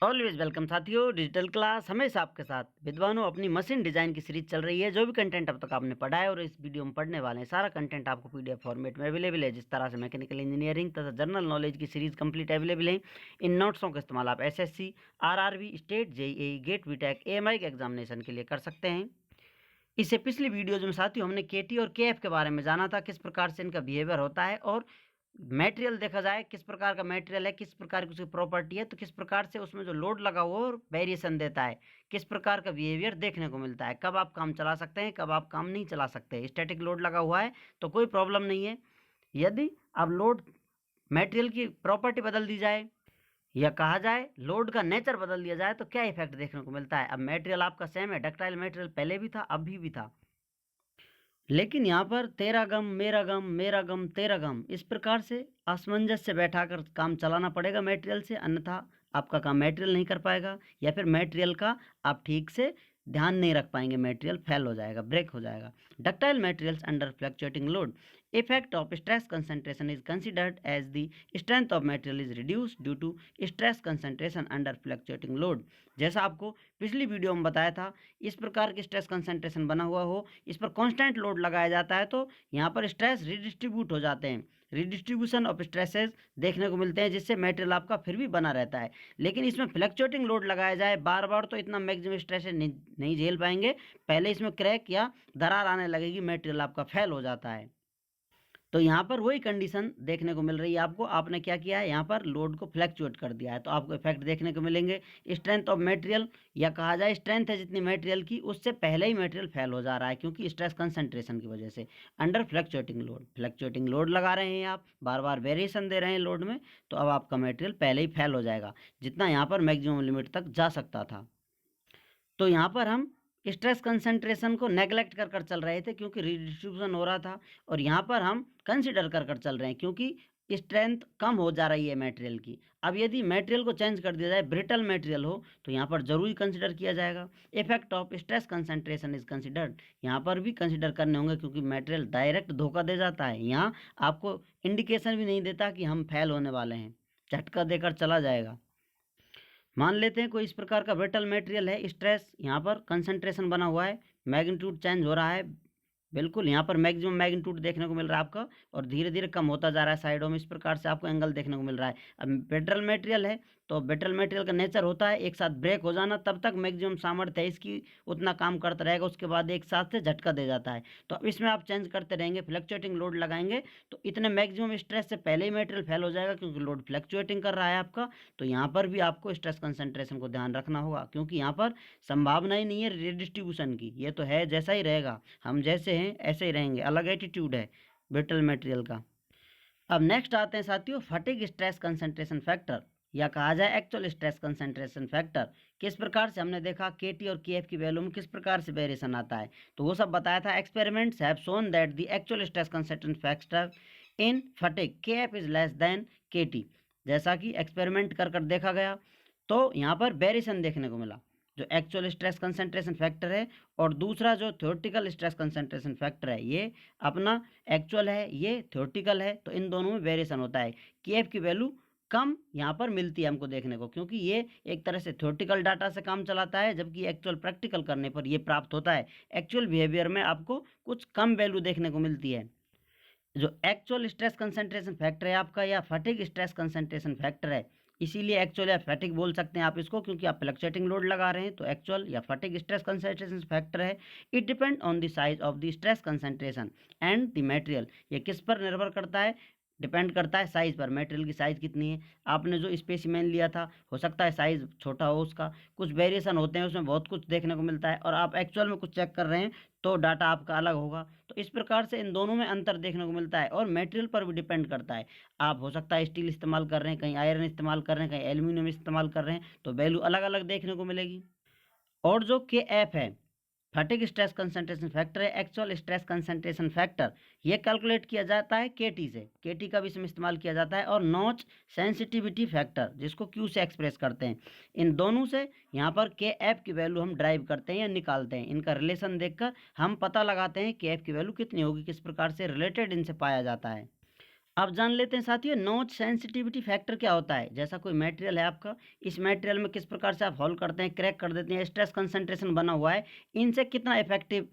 Always welcome साथियों, digital class हमेशा आपके साथ। विद्वानों, अपनी मशीन डिजाइन की सीरीज चल रही है। जो भी कंटेंट अब तक आपने पढ़ा है और इस वीडियो में पढ़ने वाले हैं, सारा कंटेंट आपको पीडीएफ फॉर्मेट में अवेलेबल है। जिस तरह से मैकेनिकल इंजीनियरिंग तथा जनरल नॉलेज की सीरीज कंप्लीट अवेलेबल है। इन नोट्सों का इस्तेमाल आप SSC, RRB, state, JEE, GATE, BTech, AMI के एग्जामिनेशन के लिए कर सकते हैं। इससे पिछली वीडियोज में साथियों हमने केटी और केएफ के बारे में जाना था, किस प्रकार से इनका बिहेवियर होता है, और मटेरियल देखा जाए किस प्रकार का मटेरियल है, किस प्रकार की उसकी प्रॉपर्टी है, तो किस प्रकार से उसमें जो लोड लगा हुआ और वेरिएशन देता है, किस प्रकार का बिहेवियर देखने को मिलता है, कब आप काम चला सकते हैं, कब आप काम नहीं चला सकते। स्टैटिक लोड लगा हुआ है तो कोई प्रॉब्लम नहीं है। यदि अब लोड मटेरियल की प्रॉपर्टी बदल दी जाए या कहा जाए लोड का नेचर बदल दिया जाए तो क्या इफेक्ट देखने को मिलता है। अब मटेरियल आपका सेम है, डक्टाइल मटेरियल पहले भी था, अभी भी था, लेकिन यहाँ पर तेरा गम मेरा गम तेरा गम, इस प्रकार से असमंजस से बैठाकर काम चलाना पड़ेगा मटेरियल से, अन्यथा आपका काम मटेरियल नहीं कर पाएगा, या फिर मटेरियल का आप ठीक से ध्यान नहीं रख पाएंगे, मटेरियल फेल हो जाएगा, ब्रेक हो जाएगा। Ductile materials under fluctuating load, effect of stress concentration is considered as the strength of material is reduced due to stress concentration under fluctuating load. जैसा आपको पिछली वीडियो में बताया था, इस प्रकार की स्ट्रेस कंसंट्रेशन बना हुआ हो, इस पर कांस्टेंट लोड लगाया जाता है तो यहाँ पर स्ट्रेस रिडिस्ट्रीब्यूट हो जाते हैं, रिडिस्ट्रीब्यूशन ऑफ स्ट्रेसेस देखने को मिलते हैं, जिससे मटेरियल आपका फिर भी बना रहता है। लेकिन इसमें फ्लक्चुएटिंग लोड लगाया जाए बार बार तो इतना मैक्सिमम स्ट्रेस नहीं झेल पाएंगे, पहले इसमें क्रैक या दरार आने लगेगी, मटेरियल आपका फेल हो जाता है। तो यहाँ पर वही कंडीशन देखने को मिल रही है आपको। आपने क्या किया है, यहाँ पर लोड को फ्लैक्चुएट कर दिया है तो आपको इफेक्ट देखने को मिलेंगे। स्ट्रेंथ ऑफ मटेरियल, या कहा जाए स्ट्रेंथ है जितनी मटेरियल की, उससे पहले ही मटेरियल फेल हो जा रहा है, क्योंकि स्ट्रेस कंसंट्रेशन की वजह से। अंडर फ्लक्चुएटिंग लोड लगा रहे हैं आप, बार बार वेरिएशन दे रहे हैं लोड में, तो अब आपका मटेरियल पहले ही फेल हो जाएगा, जितना यहाँ पर मैक्सिमम लिमिट तक जा सकता था। तो यहाँ पर हम स्ट्रेस कंसंट्रेशन को नेग्लेक्ट कर कर चल रहे थे, क्योंकि रिडिस्ट्रीब्यूशन हो रहा था, और यहाँ पर हम कंसिडर कर कर चल रहे हैं, क्योंकि स्ट्रेंथ कम हो जा रही है मटेरियल की। अब यदि मटेरियल को चेंज कर दिया जाए, ब्रिटल मटेरियल हो, तो यहाँ पर जरूरी कंसिडर किया जाएगा। Effect of stress concentration is considered, यहाँ पर भी कंसिडर करने होंगे, क्योंकि मटेरियल डायरेक्ट धोखा दे जाता है, यहाँ आपको इंडिकेशन भी नहीं देता कि हम फेल होने वाले हैं, झटका देकर चला जाएगा। मान लेते हैं कोई इस प्रकार का ब्रिटल मटेरियल है, स्ट्रेस यहाँ पर कंसंट्रेशन बना हुआ है, मैग्नीट्यूड चेंज हो रहा है, बिल्कुल यहाँ पर मैक्सिमम मैग्नीट्यूड देखने को मिल रहा है आपका, और धीरे धीरे कम होता जा रहा है साइडों में, इस प्रकार से आपको एंगल देखने को मिल रहा है। अब ब्रिटल मटेरियल है तो ब्रिटल मटेरियल का नेचर होता है एक साथ ब्रेक हो जाना, तब तक मैक्सिमम सामर्थ्य है इसकी, उतना काम करता रहेगा, उसके बाद एक साथ से झटका दे जाता है। तो अब इसमें आप चेंज करते रहेंगे, फ्लक्चुएटिंग लोड लगाएंगे तो इतने मैक्सिमम स्ट्रेस से पहले ही मटेरियल फेल हो जाएगा, क्योंकि लोड फ्लक्चुएटिंग कर रहा है आपका। तो यहाँ पर भी आपको स्ट्रेस कंसंट्रेशन को ध्यान रखना होगा, क्योंकि यहाँ पर संभावना ही नहीं है रिडिस्ट्रीब्यूशन की, ये तो है जैसा ही रहेगा, हम जैसे हैं ऐसे ही रहेंगे, अलग एटीट्यूड है ब्रिटल मटेरियल का। अब नेक्स्ट आते हैं साथियों फटीग स्ट्रेस कंसंट्रेशन फैक्टर, या कहा जाए एक्चुअल स्ट्रेस कंसंट्रेशन फैक्टर। किस प्रकार से हमने देखा केटी और केएफ की वैल्यू में किस प्रकार से वेरिएशन आता है, तो वो सब बताया था। Experiments have shown that the actual stress concentration factor in fatigue KF is less than KT. जैसा कि एक्सपेरिमेंट कर कर देखा गया तो यहाँ पर वेरिएशन देखने को मिला, जो एक्चुअल स्ट्रेस कंसंट्रेशन फैक्टर है और दूसरा जो थ्योरेटिकल स्ट्रेस कंसंट्रेशन फैक्टर है, ये अपना एक्चुअल है, ये थ्योरेटिकल है, तो इन दोनों में वेरिएशन होता है। केएफ की वैल्यू कम यहाँ पर मिलती है हमको देखने को, क्योंकि ये एक तरह से थ्योरेटिकल डाटा से काम चलाता है, जबकि एक्चुअल प्रैक्टिकल करने पर ये प्राप्त होता है। एक्चुअल बिहेवियर में आपको कुछ कम वैल्यू देखने को मिलती है। जो एक्चुअल स्ट्रेस कंसंट्रेशन फैक्टर है आपका, या फटीग स्ट्रेस कंसंट्रेशन फैक्टर है, इसीलिए एक्चुअल या फैटिग बोल सकते हैं आप इसको, क्योंकि आप फ्लक्चुएटिंग लोड लगा रहे हैं, तो एक्चुअल या फटीग स्ट्रेस कंसंट्रेशन फैक्टर है। It depend on the size of the stress concentration and the material, ये किस पर निर्भर करता है, डिपेंड करता है साइज पर, मटेरियल की साइज कितनी है। आपने जो स्पेसिमेन लिया था, हो सकता है साइज छोटा हो, उसका कुछ वेरिएशन होते हैं, उसमें बहुत कुछ देखने को मिलता है, और आप एक्चुअल में कुछ चेक कर रहे हैं तो डाटा आपका अलग होगा। तो इस प्रकार से इन दोनों में अंतर देखने को मिलता है, और मटेरियल पर भी डिपेंड करता है। आप हो सकता है स्टील इस्तेमाल कर रहे हैं, कहीं आयरन इस्तेमाल कर रहे हैं, कहीं एल्यूमिनियम इस्तेमाल कर रहे हैं, तो वैल्यू अलग अलग देखने को मिलेगी। और जो के एफ है, फटीग स्ट्रेस कंसंट्रेशन फैक्टर है, एक्चुअल स्ट्रेस कंसंट्रेशन फैक्टर, ये कैलकुलेट किया जाता है केटी से, केटी का भी इसमें इस्तेमाल किया जाता है, और नॉच सेंसिटिविटी फैक्टर, जिसको क्यू से एक्सप्रेस करते हैं। इन दोनों से यहाँ पर के एफ की वैल्यू हम ड्राइव करते हैं या निकालते हैं, इनका रिलेशन देखकर हम पता लगाते हैं के एफ की वैल्यू कितनी होगी, किस प्रकार से रिलेटेड इनसे पाया जाता है। अब जान लेते हैं साथियों नोच सेंसिटिविटी फैक्टर क्या होता है। जैसा कोई मटेरियल है आपका, इस मटेरियल में किस प्रकार से आप हॉल करते हैं, क्रैक कर देते हैं, स्ट्रेस कंसंट्रेशन बना हुआ है, इनसे कितना इफेक्टिव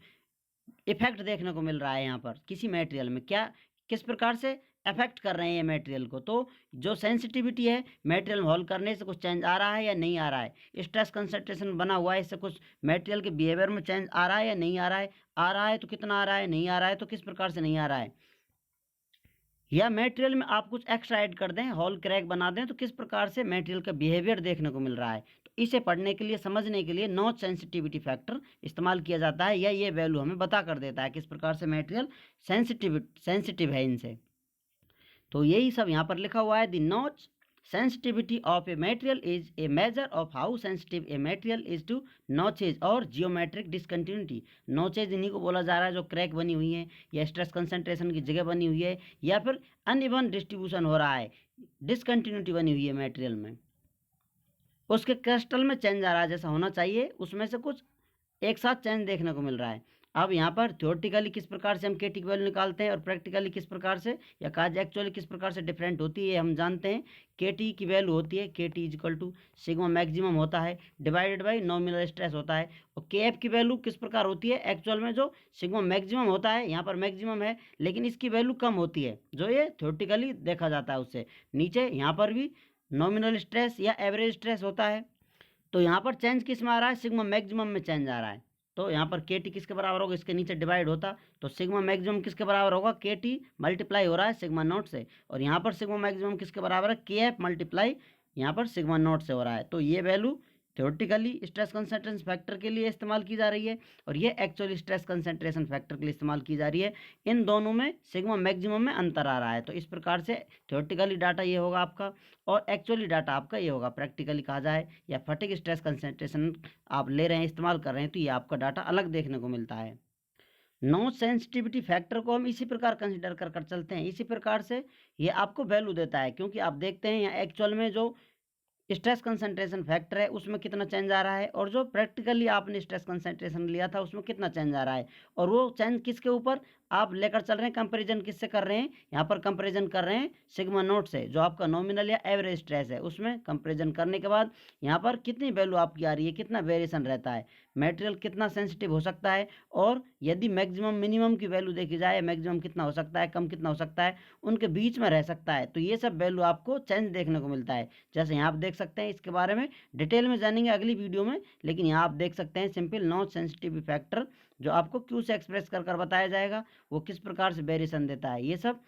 इफेक्ट देखने को मिल रहा है यहाँ पर किसी मटेरियल में, क्या किस प्रकार से अफेक्ट कर रहे हैं ये मटेरियल को। तो जो सेंसिटिविटी है, मटेरियल हॉल करने से कुछ चेंज आ रहा है या नहीं आ रहा है, स्ट्रेस कंसंट्रेशन बना हुआ है, इससे कुछ मटेरियल के बिहेवियर में चेंज आ रहा है या नहीं आ रहा है, आ रहा है तो कितना आ रहा है, नहीं आ रहा है तो किस प्रकार से नहीं आ रहा है, या मटेरियल में आप कुछ एक्स्ट्रा ऐड कर दें, हॉल क्रैक बना दें, तो किस प्रकार से मटेरियल का बिहेवियर देखने को मिल रहा है। तो इसे पढ़ने के लिए, समझने के लिए नॉच सेंसिटिविटी फैक्टर इस्तेमाल किया जाता है, या ये वैल्यू हमें बता कर देता है किस प्रकार से मटेरियल सेंसिटिव है इनसे। तो यही सब यहाँ पर लिखा हुआ है। The notch sensitivity of a material is a measure of how sensitive a material is to notches और जियोमेट्रिक डिसकंटिन्यूटी। नॉचेज इन्हीं को बोला जा रहा है जो क्रैक बनी हुई है, या स्ट्रेस कंसंट्रेशन की जगह बनी हुई है, या फिर अनइवन डिस्ट्रीब्यूशन हो रहा है, डिसकंटिन्यूटी बनी हुई है मटेरियल में, उसके क्रिस्टल में चेंज आ रहा है, जैसा होना चाहिए उसमें से कुछ एक साथ चेंज देखने को मिल रहा है। अब यहाँ पर थ्योरेटिकली किस प्रकार से हम के टी की वैल्यू निकालते हैं और प्रैक्टिकली किस प्रकार से, या काज एक्चुअली किस प्रकार से डिफरेंट होती है, हम जानते हैं। के टी की वैल्यू होती है K T equal to sigma maximum होता है डिवाइडेड बाई नॉमिनल स्ट्रेस होता है। और के एफ की वैल्यू किस प्रकार होती है, एक्चुअल में जो सिग्मा मैक्सिमम होता है, यहाँ पर मैक्सिमम है लेकिन इसकी वैल्यू कम होती है, जो ये थ्योरेटिकली देखा जाता है उससे नीचे। यहाँ पर भी नॉमिनल स्ट्रेस या एवरेज स्ट्रेस होता है, तो यहाँ पर चेंज किस में आ रहा है, सिग्मा मैक्सिमम में चेंज आ रहा है। तो यहाँ पर के टी किसके बराबर होगा, इसके नीचे डिवाइड होता, तो सिग्मा मैक्सिमम किसके बराबर होगा, के टी मल्टीप्लाई हो रहा है सिग्मा नोट से, और यहाँ पर सिग्मा मैक्सिमम किसके बराबर है, के एफ मल्टीप्लाई यहाँ पर सिग्मा नोट से हो रहा है। तो ये value theoretically stress concentration factor के लिए इस्तेमाल की जा रही है, और ये एक्चुअली स्ट्रेस कंसंट्रेशन फैक्टर के लिए इस्तेमाल की जा रही है। इन दोनों में सिग्मा मैक्सिमम में अंतर आ रहा है। तो इस प्रकार से थ्योरेटिकली डाटा ये होगा आपका, और एक्चुअली डाटा आपका ये होगा। प्रैक्टिकली कहा जाए या फटिग स्ट्रेस कंसंट्रेशन आप ले रहे हैं, इस्तेमाल कर रहे हैं, तो ये आपका डाटा अलग देखने को मिलता है। नो सेंसिटिविटी फैक्टर को हम इसी प्रकार कंसिडर कर चलते हैं। इसी प्रकार से ये आपको वैल्यू देता है, क्योंकि आप देखते हैं यहाँ एक्चुअल में जो स्ट्रेस कंसंट्रेशन फैक्टर है उसमें कितना चेंज आ रहा है, और जो प्रैक्टिकली आपने स्ट्रेस कंसंट्रेशन लिया था उसमें कितना चेंज आ रहा है, और वो चेंज किसके ऊपर आप लेकर चल रहे हैं, कंपैरिजन किससे कर रहे हैं, यहाँ पर कंपैरिजन कर रहे हैं सिग्मा नोट से, जो आपका नॉमिनल या एवरेज स्ट्रेस है, उसमें कंपैरिजन करने के बाद यहाँ पर कितनी वैल्यू आपकी आ रही है, कितना वेरिएशन रहता है, मटेरियल कितना सेंसिटिव हो सकता है, और यदि मैक्सिमम मिनिमम की वैल्यू देखी जाए, मैक्सिमम कितना हो सकता है, कम कितना हो सकता है, उनके बीच में रह सकता है। तो ये सब वैल्यू आपको चेंज देखने को मिलता है। जैसे यहाँ आप देख सकते हैं, इसके बारे में डिटेल में जानेंगे अगली वीडियो में, लेकिन यहाँ आप देख सकते हैं सिंपल नॉन सेंसिटिव फैक्टर जो आपको क्यू से एक्सप्रेस कर बताया जाएगा, वो किस प्रकार से वेरिएशन देता है। ये सब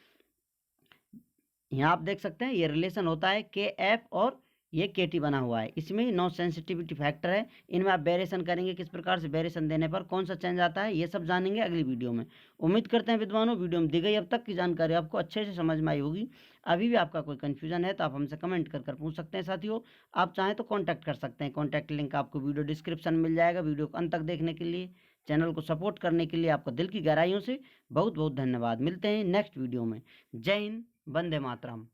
यहाँ आप देख सकते हैं, ये रिलेशन होता है के एफ और ये के टी बना हुआ है, इसमें ही नॉन सेंसिटिविटी फैक्टर है। इनमें आप वेरिएशन करेंगे, किस प्रकार से वेरिएशन देने पर कौन सा चेंज आता है, ये सब जानेंगे अगली वीडियो में। उम्मीद करते हैं विद्वानों वीडियो में दी गई अब तक की जानकारी आपको अच्छे से समझ में आई होगी। अभी भी आपका कोई कन्फ्यूजन है तो आप हमसे कमेंट कर पूछ सकते हैं। साथियों आप चाहें तो कॉन्टैक्ट कर सकते हैं, कॉन्टैक्ट लिंक आपको वीडियो डिस्क्रिप्शन में मिल जाएगा। वीडियो को अंत तक देखने के लिए, चैनल को सपोर्ट करने के लिए आपका दिल की गहराइयों से बहुत बहुत धन्यवाद। मिलते हैं नेक्स्ट वीडियो में। जय हिंद, वंदे मातरम।